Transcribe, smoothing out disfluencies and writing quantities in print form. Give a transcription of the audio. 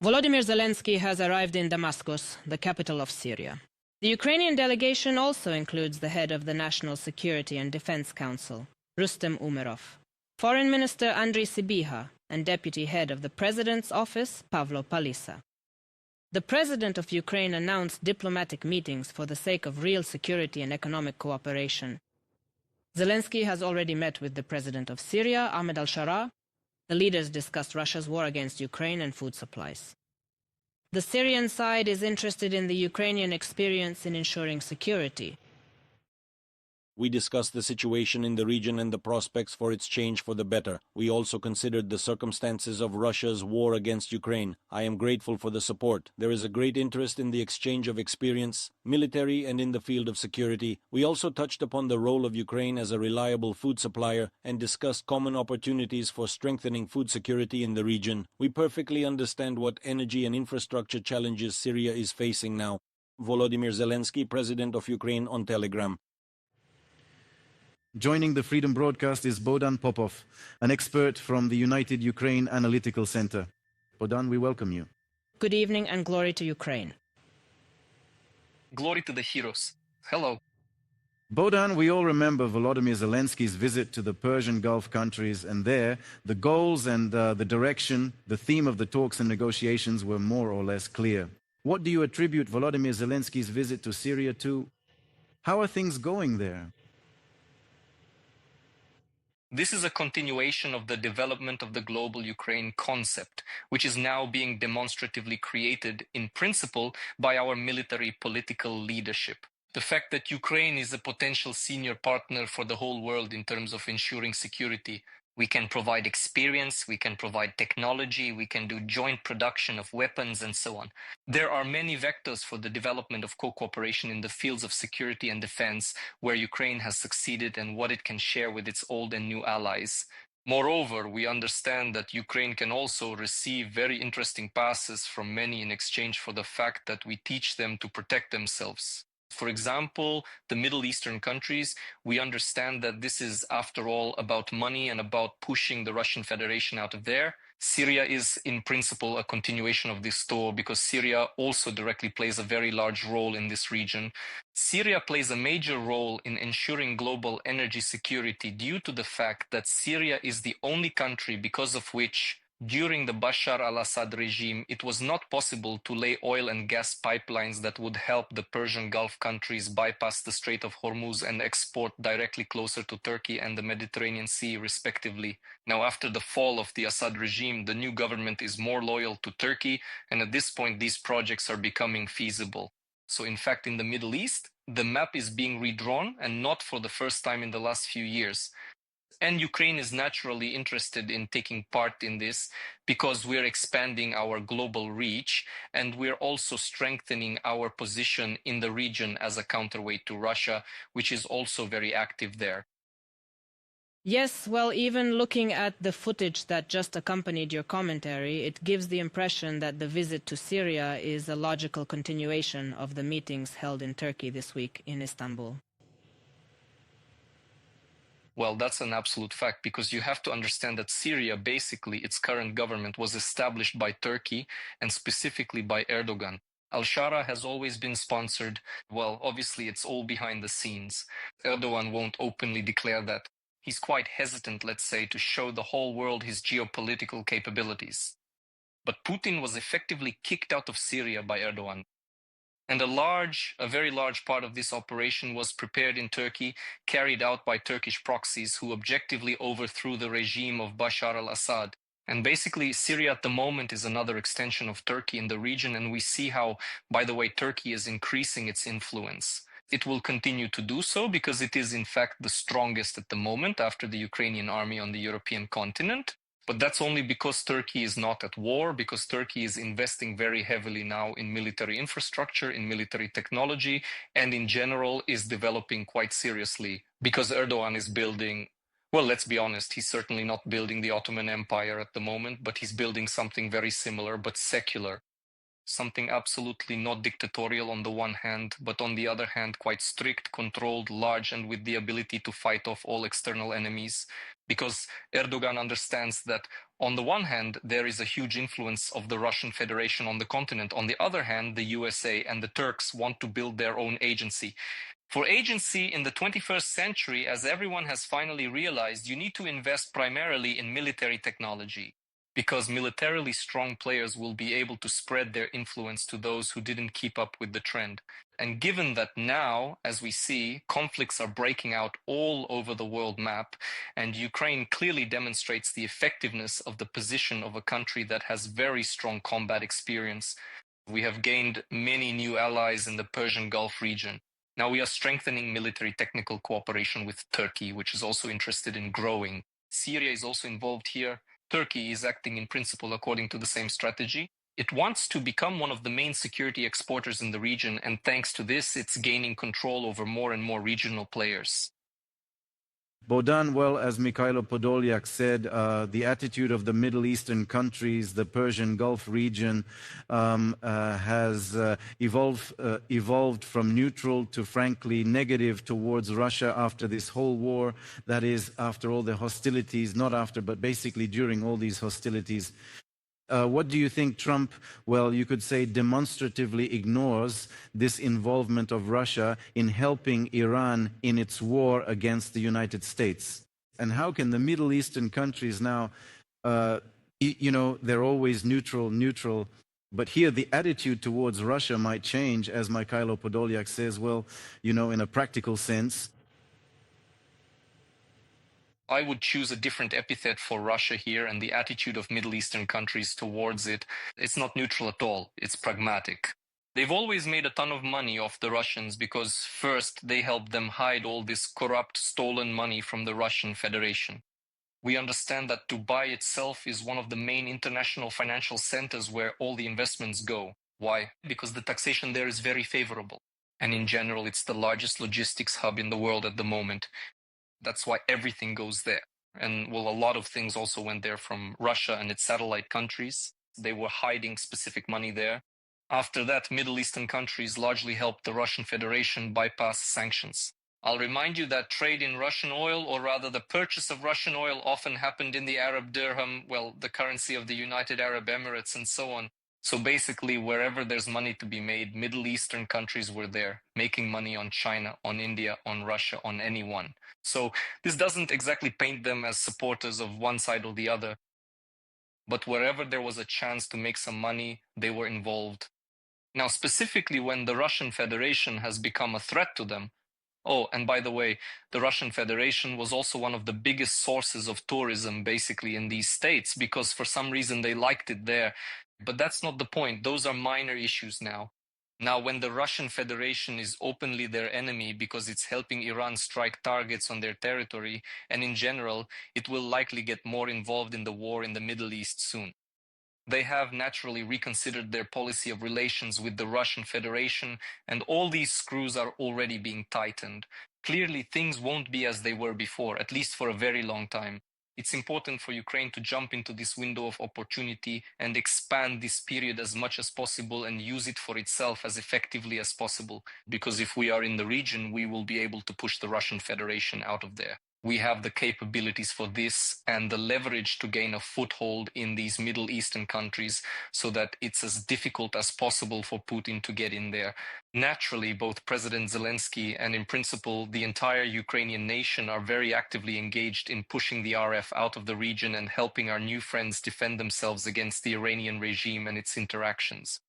Volodymyr Zelenskyy has arrived in Damascus, the capital of Syria. The Ukrainian delegation also includes the head of the National Security and Defense Council, Rustem Umerov, Foreign Minister Andriy Sybiha, and Deputy Head of the President's Office, Pavlo Palisa. The President of Ukraine announced diplomatic meetings for the sake of real security and economic cooperation. Zelenskyy has already met with the President of Syria, Ahmed al-Shara. The leaders discussed Russia's war against Ukraine and food supplies. The Syrian side is interested in the Ukrainian experience in ensuring security. We discussed the situation in the region and the prospects for its change for the better. We also considered the circumstances of Russia's war against Ukraine. I am grateful for the support. There is a great interest in the exchange of experience, military and in the field of security. We also touched upon the role of Ukraine as a reliable food supplier and discussed common opportunities for strengthening food security in the region. We perfectly understand what energy and infrastructure challenges Syria is facing now. Volodymyr Zelenskyy, President of Ukraine, on Telegram. Joining the Freedom Broadcast is Bohdan Popov, an expert from the United Ukraine Analytical Center. Bohdan, we welcome you. Good evening and glory to Ukraine. Glory to the heroes. Hello. Bohdan, we all remember Volodymyr Zelenskyy's visit to the Persian Gulf countries, and there, the goals and the direction, the theme of the talks and negotiations were more or less clear. What do you attribute Volodymyr Zelenskyy's visit to Syria to? How are things going there? This is a continuation of the development of the global Ukraine concept, which is now being demonstratively created in principle by our military political leadership. The fact that Ukraine is a potential senior partner for the whole world in terms of ensuring security. We can provide experience, we can provide technology, we can do joint production of weapons and so on. There are many vectors for the development of cooperation in the fields of security and defense where Ukraine has succeeded and what it can share with its old and new allies. Moreover, we understand that Ukraine can also receive very interesting passes from many in exchange for the fact that we teach them to protect themselves. For example, the Middle Eastern countries, we understand that this is, after all, about money and about pushing the Russian Federation out of there. Syria is, in principle, a continuation of this story because Syria also directly plays a very large role in this region. Syria plays a major role in ensuring global energy security due to the fact that Syria is the only country because of which during the Bashar al-Assad regime, it was not possible to lay oil and gas pipelines that would help the Persian Gulf countries bypass the Strait of Hormuz and export directly closer to Turkey and the Mediterranean Sea, respectively. Now, after the fall of the Assad regime, the new government is more loyal to Turkey, and at this point, these projects are becoming feasible. So, in fact, in the Middle East, the map is being redrawn, and not for the first time in the last few years. And Ukraine is naturally interested in taking part in this because we're expanding our global reach and we're also strengthening our position in the region as a counterweight to Russia, which is also very active there. Yes, well, even looking at the footage that just accompanied your commentary, it gives the impression that the visit to Syria is a logical continuation of the meetings held in Turkey this week in Istanbul. Well, that's an absolute fact because you have to understand that Syria, basically, its current government was established by Turkey and specifically by Erdogan. Al-Shara has always been sponsored. Well, obviously, it's all behind the scenes. Erdogan won't openly declare that. He's quite hesitant, let's say, to show the whole world his geopolitical capabilities. But Putin was effectively kicked out of Syria by Erdogan. And a very large part of this operation was prepared in Turkey, carried out by Turkish proxies who objectively overthrew the regime of Bashar al-Assad. And basically, Syria at the moment is another extension of Turkey in the region, and we see how, by the way, Turkey is increasing its influence. It will continue to do so because it is, in fact, the strongest at the moment after the Ukrainian army on the European continent. But that's only because Turkey is not at war, because Turkey is investing very heavily now in military infrastructure, in military technology, and in general is developing quite seriously because Erdogan is building, well, let's be honest, he's certainly not building the Ottoman Empire at the moment, but he's building something very similar, but secular. Something absolutely not dictatorial on the one hand, but on the other hand, quite strict, controlled, large, and with the ability to fight off all external enemies. Because Erdogan understands that On the one hand, there is a huge influence of the Russian Federation on the continent. On the other hand, the USA and the Turks want to build their own agency. For agency in the 21st century, as everyone has finally realized, you need to invest primarily in military technology, because militarily strong players will be able to spread their influence to those who didn't keep up with the trend. And given that now, as we see, conflicts are breaking out all over the world map, and Ukraine clearly demonstrates the effectiveness of the position of a country that has very strong combat experience, we have gained many new allies in the Persian Gulf region. Now we are strengthening military technical cooperation with Turkey, which is also interested in growing. Syria is also involved here. Turkey is acting in principle according to the same strategy. It wants to become one of the main security exporters in the region, and thanks to this, it's gaining control over more and more regional players. Bohdan, well, as Mikhailo Podolyak said, the attitude of the Middle Eastern countries, the Persian Gulf region, has evolved from neutral to frankly negative towards Russia after this whole war. That is, after all the hostilities, not after, but basically during all these hostilities. What do you think Trump, well, you could say demonstratively ignores this involvement of Russia in helping Iran in its war against the United States? And how can the Middle Eastern countries now, they're always neutral, but here the attitude towards Russia might change, as Mikhailo Podolyak says, well, in a practical sense. I would choose a different epithet for Russia here, and the attitude of Middle Eastern countries towards it. It's not neutral at all. It's pragmatic. They've always made a ton of money off the Russians because first they helped them hide all this corrupt, stolen money from the Russian Federation. We understand that Dubai itself is one of the main international financial centers where all the investments go. Why? Because the taxation there is very favorable. And in general, it's the largest logistics hub in the world at the moment. That's why everything goes there. And well, a lot of things also went there from Russia and its satellite countries. They were hiding specific money there. After that, Middle Eastern countries largely helped the Russian Federation bypass sanctions. I'll remind you that trade in Russian oil, or rather the purchase of Russian oil, often happened in the Arab dirham, well, the currency of the United Arab Emirates and so on. So basically, wherever there's money to be made, Middle Eastern countries were there, making money on China, on India, on Russia, on anyone. So this doesn't exactly paint them as supporters of one side or the other. But wherever there was a chance to make some money, they were involved. Now, specifically when the Russian Federation has become a threat to them. Oh, and by the way, the Russian Federation was also one of the biggest sources of tourism basically in these states because for some reason they liked it there. But that's not the point. Those are minor issues now. Now, when the Russian Federation is openly their enemy because it's helping Iran strike targets on their territory, and in general, it will likely get more involved in the war in the Middle East soon. They have naturally reconsidered their policy of relations with the Russian Federation, and all these screws are already being tightened. Clearly, things won't be as they were before, at least for a very long time. It's important for Ukraine to jump into this window of opportunity and expand this period as much as possible and use it for itself as effectively as possible. Because if we are in the region, we will be able to push the Russian Federation out of there. We have the capabilities for this and the leverage to gain a foothold in these Middle Eastern countries so that it's as difficult as possible for Putin to get in there. Naturally, both President Zelensky and in principle the entire Ukrainian nation are very actively engaged in pushing the RF out of the region and helping our new friends defend themselves against the Iranian regime and its interactions.